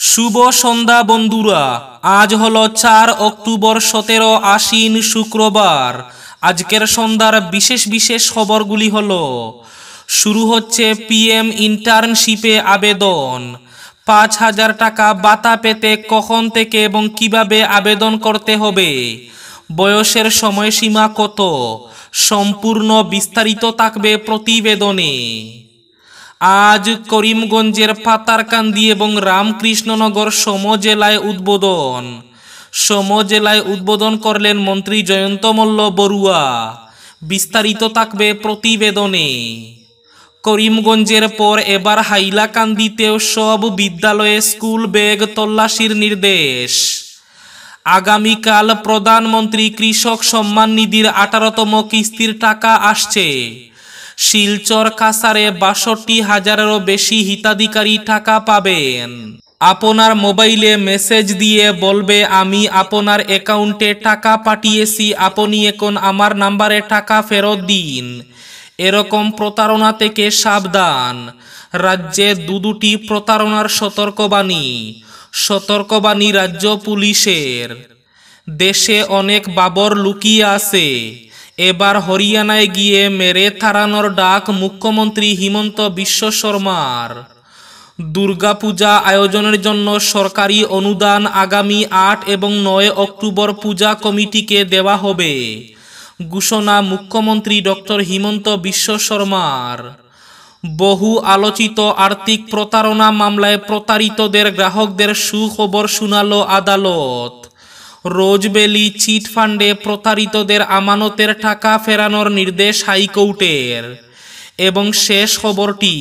শুভ সন্ধ্যা বন্ধুরা, আজ হলো 4 অক্টোবর 17 আশ্বিন শুক্রবার। আজকের সন্ধ্যার বিশেষ বিশেষ খবরগুলি হলো: শুরু হচ্ছে পিএম ইন্টার্নশিপে আবেদন। 5,000 টাকা ভাতা পেতে কখন থেকে এবং কিভাবে আবেদন করতে হবে, বয়সের সময়সীমা কত, সম্পূর্ণ বিস্তারিত থাকবে প্রতিবেদনে। আজ করিমগঞ্জের পাতারকান্দি এবং রামকৃষ্ণনগর সমজেলায় উদ্বোধন করলেন মন্ত্রী জয়ন্ত মল্ল বড়ুয়া। বিস্তারিত থাকবে প্রতিবেদনে। করিমগঞ্জের পর এবার হাইলাকান্দিতেও সব বিদ্যালয়ে স্কুল ব্যাগ তল্লাশির নির্দেশ। আগামীকাল প্রধানমন্ত্রী কৃষক সম্মান নিধির 18তম কিস্তির টাকা আসছে। শিলচর কাছাড়ে 62,000-এরও বেশি হিতাধিকারী টাকা পাবেন। আপনার মোবাইলে মেসেজ দিয়ে বলবে আমি আপনার অ্যাকাউন্টে টাকা পাঠিয়েছি, আপনি এখন আমার নাম্বারে টাকা ফেরত দিন। এরকম প্রতারণা থেকে সাবধান। রাজ্যে দুটি প্রতারণার সতর্কবাণী রাজ্য পুলিশের। দেশে অনেক বাবর লুকিয়ে আছে। এবার হরিয়ানায় গিয়ে মেরে তাড়ানোর ডাক মুখ্যমন্ত্রী হিমন্ত বিশ্ব শর্মার। দুর্গাপূজা আয়োজনের জন্য সরকারি অনুদান আগামী 8 এবং 9 অক্টোবর পূজা কমিটিকে দেওয়া হবে, ঘোষণা মুখ্যমন্ত্রী ডক্টর হিমন্ত বিশ্ব শর্মার। বহু আলোচিত আর্থিক প্রতারণা মামলায় প্রতারিতদের গ্রাহকদের সুখবর শোনালো আদালত। রোজভ্যালি চিটফান্ডে প্রতারিতদের আমানতের টাকা ফেরানোর নির্দেশ হাইকোর্টের। এবং শেষ খবরটি,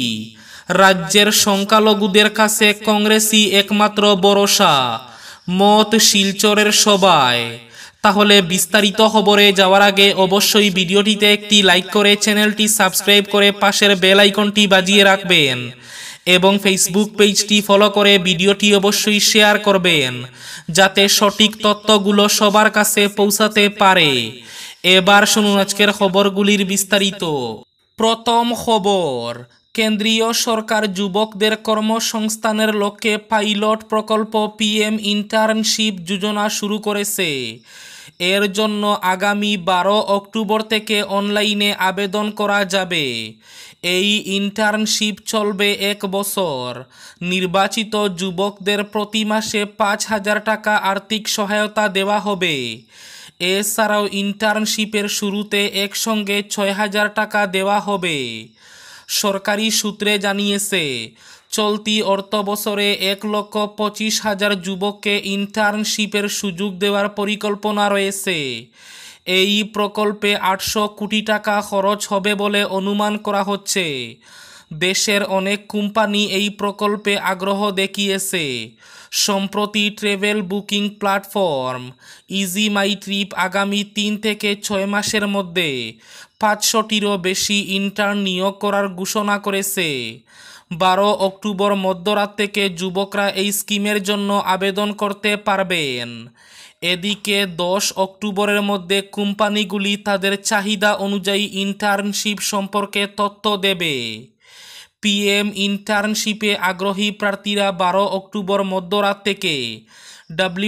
রাজ্যের সংখ্যালঘুদের কাছে কংগ্রেসই একমাত্র ভরসা, মত শিলচরের সভায়। তাহলে বিস্তারিত খবরে যাওয়ার আগে অবশ্যই ভিডিওটিতে একটি লাইক করে চ্যানেলটি সাবস্ক্রাইব করে পাশের বেল আইকনটি বাজিয়ে রাখবেন এবং ফেসবুক পেজটি ফলো করে ভিডিওটি অবশ্যই শেয়ার করবেন, যাতে সঠিক তথ্যগুলো সবার কাছে পৌঁছাতে পারে। এবার শুনুন আজকের খবরগুলির বিস্তারিত। প্রথম খবর, কেন্দ্রীয় সরকার যুবকদের কর্মসংস্থানের লক্ষ্যে পাইলট প্রকল্প পিএম ইন্টার্নশিপ যোজনা শুরু করেছে। এর জন্য আগামী 12 অক্টোবর থেকে অনলাইনে আবেদন করা যাবে। এই ইন্টার্নশিপ চলবে 1 বছর। নির্বাচিত যুবকদের প্রতি মাসে 5,000 টাকা আর্থিক সহায়তা দেওয়া হবে। এছাড়াও ইন্টার্নশিপের শুরুতে একসঙ্গে 6,000 টাকা দেওয়া হবে। সরকারি সূত্রে জানিয়েছে, চলতি অর্থবছরে 1,25,000 যুবককে ইন্টার্নশিপের সুযোগ দেওয়ার পরিকল্পনা রয়েছে। এই প্রকল্পে 800 কোটি টাকা খরচ হবে বলে অনুমান করা হচ্ছে। দেশের অনেক কোম্পানি এই প্রকল্পে আগ্রহ দেখিয়েছে। সম্প্রতি ট্রাভেল বুকিং প্ল্যাটফর্ম ইজি মাই ট্রিপ আগামী 3 থেকে 6 মাসের মধ্যে 500টিরও বেশি ইন্টার্ন নিয়োগ করার ঘোষণা করেছে। 12 অক্টোবর মধ্যরাত থেকে যুবকরা এই স্কিমের জন্য আবেদন করতে পারবেন। এদিকে 10 অক্টোবরের মধ্যে কোম্পানিগুলি তাদের চাহিদা অনুযায়ী ইন্টার্নশিপ সম্পর্কে তথ্য দেবে। পিএম ইন্টার্নশিপে আগ্রহী প্রার্থীরা 12 অক্টোবর মধ্যরাত থেকে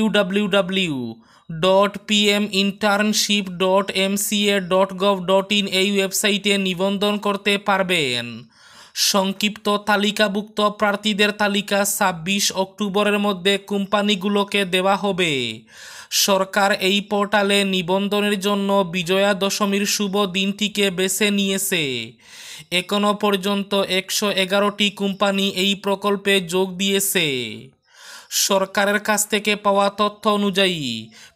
www.pminternship.mca.gov.in এই ওয়েবসাইটে নিবন্ধন করতে পারবেন। সংক্ষিপ্ত তালিকাভুক্ত প্রার্থীদের তালিকা 26 অক্টোবরের মধ্যে কোম্পানিগুলোকে দেওয়া হবে। সরকার এই পোর্টালে নিবন্ধনের জন্য বিজয়া দশমীর শুভ দিনটিকে বেছে নিয়েছে। এখনো পর্যন্ত 111টি কোম্পানি এই প্রকল্পে যোগ দিয়েছে। সরকারের কাছ থেকে পাওয়া তথ্য অনুযায়ী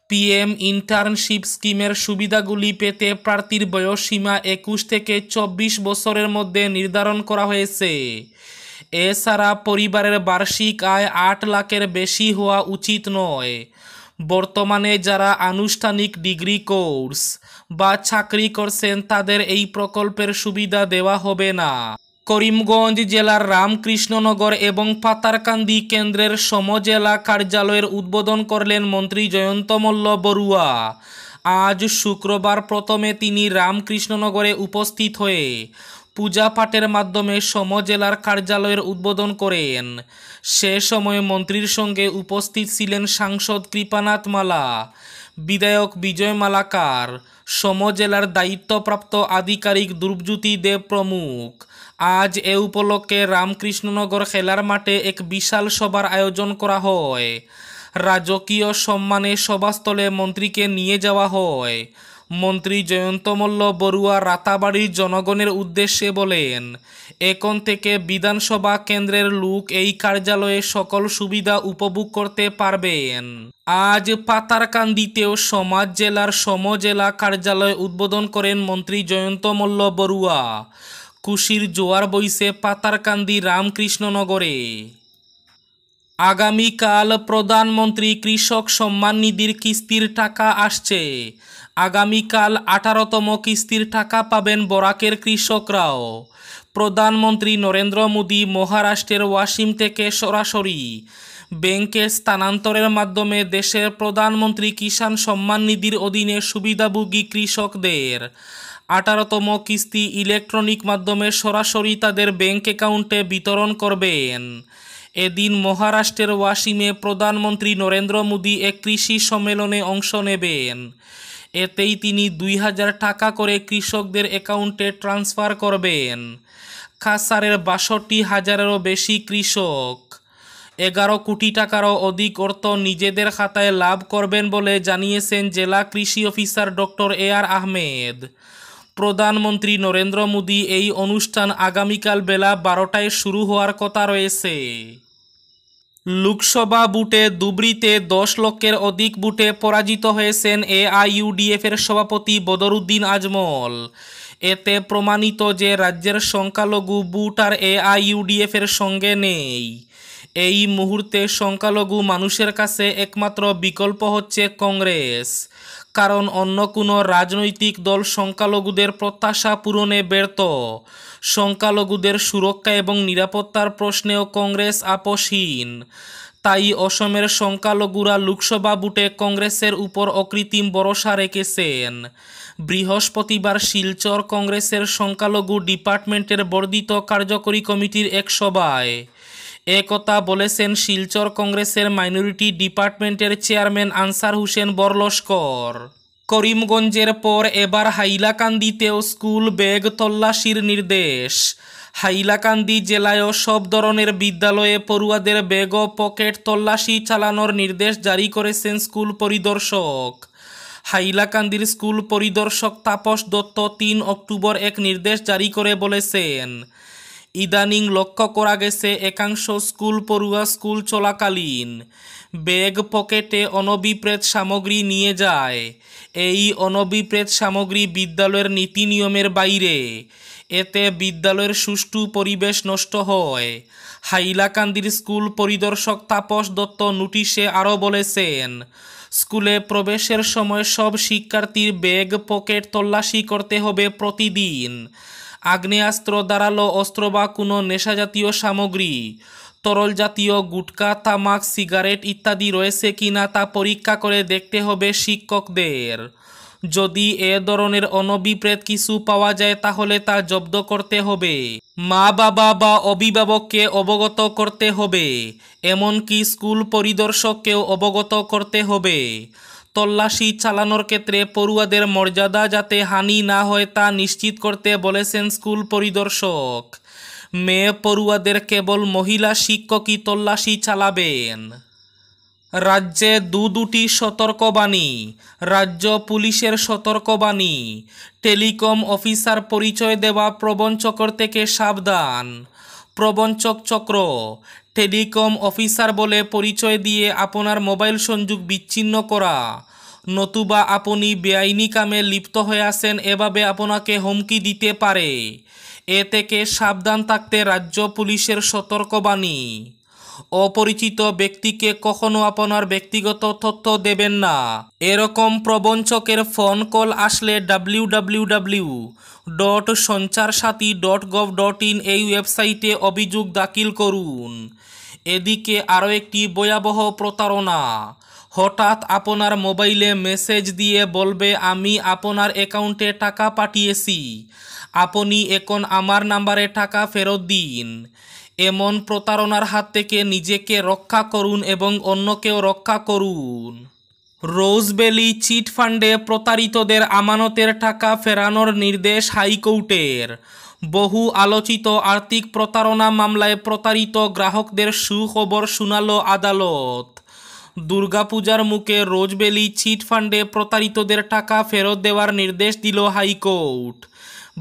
পিএম ইন্টার্নশিপ স্কিমের সুবিধাগুলি পেতে প্রার্থীর বয়সসীমা 21 থেকে 24 বছরের মধ্যে নির্ধারণ করা হয়েছে। এছাড়া পরিবারের বার্ষিক আয় 8 লাখের বেশি হওয়া উচিত নয়। বর্তমানে যারা আনুষ্ঠানিক ডিগ্রি কোর্স বা চাকরি করছেন তাদের এই প্রকল্পের সুবিধা দেওয়া হবে না। করিমগঞ্জ জেলার রামকৃষ্ণনগর এবং পাতারকান্দি কেন্দ্রের সমজেলা কার্যালয়ের উদ্বোধন করলেন মন্ত্রী জয়ন্ত মল্ল বড়ুয়া। আজ শুক্রবার প্রথমে তিনি রামকৃষ্ণনগরে উপস্থিত হয়ে পূজা পাঠের মাধ্যমে সমজেলার কার্যালয়ের উদ্বোধন করেন। সে সময় মন্ত্রীর সঙ্গে উপস্থিত ছিলেন সাংসদ কৃপানাথ মালা, বিধায়ক বিজয় মালাকার, সমজেলার দায়িত্বপ্রাপ্ত আধিকারিক ধ্রুবজ্যোতি দেব প্রমুখ। আজ এ উপলক্ষে রামকৃষ্ণনগর খেলার মাঠে এক বিশাল সভার আয়োজন করা হয়। রাজকীয় সম্মানে সভাস্থলে মন্ত্রীকে নিয়ে যাওয়া হয়। মন্ত্রী জয়ন্ত মল্ল বড়ুয়া রাতাবাড়ির জনগণের উদ্দেশ্যে বলেন, এখন থেকে বিধানসভা কেন্দ্রের লোক এই কার্যালয়ে সকল সুবিধা উপভোগ করতে পারবেন। আজ পাতারকান্দিতেও সমাজ জেলার সমজেলা কার্যালয় উদ্বোধন করেন মন্ত্রী জয়ন্ত মল্ল বড়ুয়া। খুশির জোয়ার বইছে পাতারকান্দি রামকৃষ্ণনগরে। আগামীকাল প্রধানমন্ত্রী কৃষক সম্মান নিধির কিস্তির টাকা আসছে। আগামীকাল 18তম কিস্তির টাকা পাবেন বরাকের কৃষকরাও। প্রধানমন্ত্রী নরেন্দ্র মোদী মহারাষ্ট্রের ওয়াসিম থেকে সরাসরি ব্যাংকে স্থানান্তরের মাধ্যমে দেশের প্রধানমন্ত্রী কিষাণ সম্মান নিধির অধীনে সুবিধাভোগী কৃষকদের 18তম কিস্তি ইলেকট্রনিক মাধ্যমে সরাসরি তাদের ব্যাংক অ্যাকাউন্টে বিতরণ করবেন। এদিন মহারাষ্ট্রের ওয়াসিমে প্রধানমন্ত্রী নরেন্দ্র মোদী এক কৃষি সম্মেলনে অংশ নেবেন। এতেই তিনি 2000 টাকা করে কৃষকদের অ্যাকাউন্টে ট্রান্সফার করবেন। কাছাড়ের 62,000-এরও বেশি কৃষক 11 কোটি টাকারও অধিক অর্থ নিজেদের খাতায় লাভ করবেন বলে জানিয়েছেন জেলা কৃষি অফিসার ডক্টর AR আহমেদ। প্রধানমন্ত্রী নরেন্দ্র মোদী এই অনুষ্ঠান আগামীকাল বেলা 12টায় শুরু হওয়ার কথা রয়েছে। লোকসভা ভোটে ধুবড়ীতে 10 লক্ষের অধিক ভোটে পরাজিত হয়েছেন AIUDF-এর সভাপতি বদরুদ্দিন আজমল। এতে প্রমাণিত যে রাজ্যের সংখ্যালঘু ভোট আর AIUDF-এর সঙ্গে নেই। এই মুহূর্তে সংখ্যালঘু মানুষের কাছে একমাত্র বিকল্প হচ্ছে কংগ্রেস, কারণ অন্য কোনো রাজনৈতিক দল সংখ্যালঘুদের প্রত্যাশা পূরণে ব্যর্থ। সংখ্যালঘুদের সুরক্ষা এবং নিরাপত্তার প্রশ্নেও কংগ্রেস আপোষহীন। তাই অসমের সংখ্যালঘুরা লোকসভা ভোটে কংগ্রেসের উপর অকৃত্রিম ভরসা রেখেছেন। বৃহস্পতিবার শিলচর কংগ্রেসের সংখ্যালঘু ডিপার্টমেন্টের বর্ধিত কার্যকরী কমিটির এক সভায় একথা বলেছেন শিলচর কংগ্রেসের মাইনরিটি ডিপার্টমেন্টের চেয়ারম্যান আনসার হোসেন বরলস্কর। করিমগঞ্জের পর এবার হাইলাকান্দিতেও স্কুল ব্যাগ তল্লাশির নির্দেশ। হাইলাকান্দি জেলায়ও সব ধরনের বিদ্যালয়ে পড়ুয়াদের ব্যাগ ও পকেট তল্লাশি চালানোর নির্দেশ জারি করেছেন স্কুল পরিদর্শক। হাইলাকান্দির স্কুল পরিদর্শক তাপস দত্ত 3 অক্টোবর এক নির্দেশ জারি করে বলেছেন, ইদানিং লক্ষ্য করা গেছে একাংশ স্কুল পড়ুয়া স্কুল চলাকালীন ব্যাগ পকেটে অনভিপ্রেত সামগ্রী নিয়ে যায়। এই অনভিপ্রেত সামগ্রী বিদ্যালয়ের নীতি নিয়মের বাইরে। এতে বিদ্যালয়ের সুষ্ঠু পরিবেশ নষ্ট হয়। হাইলাকান্দির স্কুল পরিদর্শক তাপস দত্ত নোটিশে আরও বলেছেন, স্কুলে প্রবেশের সময় সব শিক্ষার্থীর ব্যাগ পকেট তল্লাশি করতে হবে প্রতিদিন। আগ্নেয়াস্ত্র, ধারালো অস্ত্র বা কোনো নেশাজাতীয় সামগ্রী, তরল জাতীয় গুটকা, তামাক, সিগারেট ইত্যাদি রয়েছে কিনা তা পরীক্ষা করে দেখতে হবে শিক্ষকদের। যদি এ ধরনের অনভিপ্রেত কিছু পাওয়া যায় তাহলে তা জব্দ করতে হবে। মা বাবা বা অভিভাবককে অবগত করতে হবে, এমনকি স্কুল পরিদর্শককেও অবগত করতে হবে। তল্লাশি চালানোর ক্ষেত্রে পড়ুয়াদের মর্যাদা যাতে হানি না হয় তা নিশ্চিত করতে বলেছেন স্কুল পরিদর্শক। মেয়ে পড়ুয়াদের কেবল মহিলা শিক্ষকই তল্লাশি চালাবেন। রাজ্যে দুটি সতর্কবাণী। রাজ্য পুলিশের সতর্কবাণী, টেলিকম অফিসার পরিচয় দেওয়া প্রবঞ্চকর থেকে সাবধান। প্রবঞ্চক চক্র টেলিকম অফিসার বলে পরিচয় দিয়ে আপনার মোবাইল সংযোগ বিচ্ছিন্ন করা, নতুবা আপনি বেআইনি কামে লিপ্ত হয়ে আছেন এভাবে আপনাকে হুমকি দিতে পারে। এ থেকে সাবধান থাকতে রাজ্য পুলিশের সতর্কবাণী। অপরিচিত ব্যক্তিকে কখনো আপনার ব্যক্তিগত তথ্য দেবেন না। এরকম প্রবঞ্চকের ফোন কল আসলে www.সঞ্চারসাথী.gov.in এই ওয়েবসাইটে অভিযোগ দাখিল করুন। এদিকে আরও একটি ভয়াবহ প্রতারণা। হঠাৎ আপনার মোবাইলে মেসেজ দিয়ে বলবে, আমি আপনার অ্যাকাউন্টে টাকা পাঠিয়েছি, আপনি এখন আমার নাম্বারে টাকা ফেরত দিন। এমন প্রতারণার হাত থেকে নিজেকে রক্ষা করুন এবং অন্যকেও রক্ষা করুন। রোজভ্যালি চিট ফান্ডে প্রতারিতদের আমানতের টাকা ফেরানোর নির্দেশ হাইকোর্টের। বহু আলোচিত আর্থিক প্রতারণা মামলায় প্রতারিত গ্রাহকদের সুখবর শোনালো আদালত। দুর্গাপূজার মুখে রোজভ্যালি চিট ফান্ডে প্রতারিতদের টাকা ফেরত দেওয়ার নির্দেশ দিল হাইকোর্ট।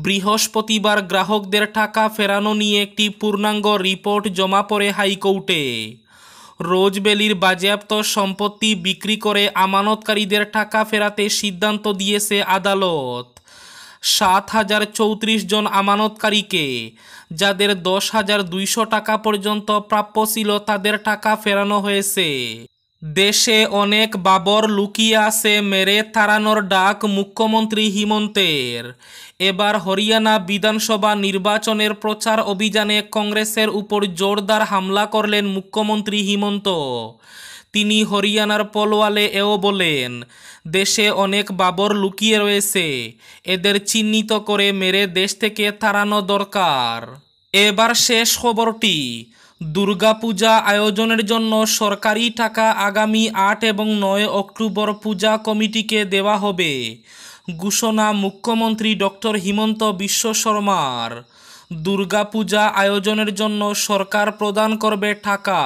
বৃহস্পতিবার গ্রাহকদের টাকা ফেরানো নিয়ে একটি পূর্ণাঙ্গ রিপোর্ট জমা পড়ে হাইকোর্টে। রোজভ্যালির বাজেয়াপ্ত সম্পত্তি বিক্রি করে আমানতকারীদের টাকা ফেরাতে সিদ্ধান্ত দিয়েছে আদালত। 7,034 জন আমানতকারীকে, যাদের 10,200 টাকা পর্যন্ত প্রাপ্য ছিল, তাদের টাকা ফেরানো হয়েছে। দেশে অনেক বাবর লুকিয়ে আছে, মেরে তাড়ানোর ডাক মুখ্যমন্ত্রী হিমন্তের। এবার হরিয়ানা বিধানসভা নির্বাচনের প্রচার অভিযানে কংগ্রেসের উপর জোরদার হামলা করলেন মুখ্যমন্ত্রী হিমন্ত। তিনি হরিয়ানার পলওয়ালে এও বলেন, দেশে অনেক বাবর লুকিয়ে রয়েছে, এদের চিহ্নিত করে মেরে দেশ থেকে তাড়ানো দরকার। এবার শেষ খবরটি। দুর্গাপূজা আয়োজনের জন্য সরকারি টাকা আগামী 8 এবং 9 অক্টোবর পূজা কমিটিকে দেওয়া হবে। ঘোষণা মুখ্যমন্ত্রী ডক্টর হিমন্ত বিশ্ব শর্মার। দুর্গাপূজা আয়োজনের জন্য সরকার প্রদান করবে টাকা।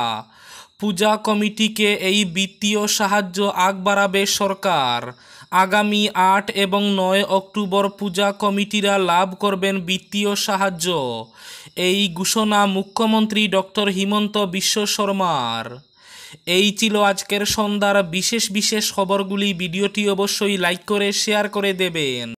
পূজা কমিটিকে এই বিত্তীয় সাহায্য বাড়াবে সরকার। আগামী 8 এবং 9 অক্টোবর পূজা কমিটিরা লাভ করবেন বিত্তীয় সাহায্য। এই ঘোষণা মুখ্যমন্ত্রী ডক্টর হিমন্ত বিশ্ব শর্মার। এই ছিল আজকের সন্ধ্যার বিশেষ খবরগুলি। ভিডিওটি অবশ্যই লাইক করে শেয়ার করে দেবেন।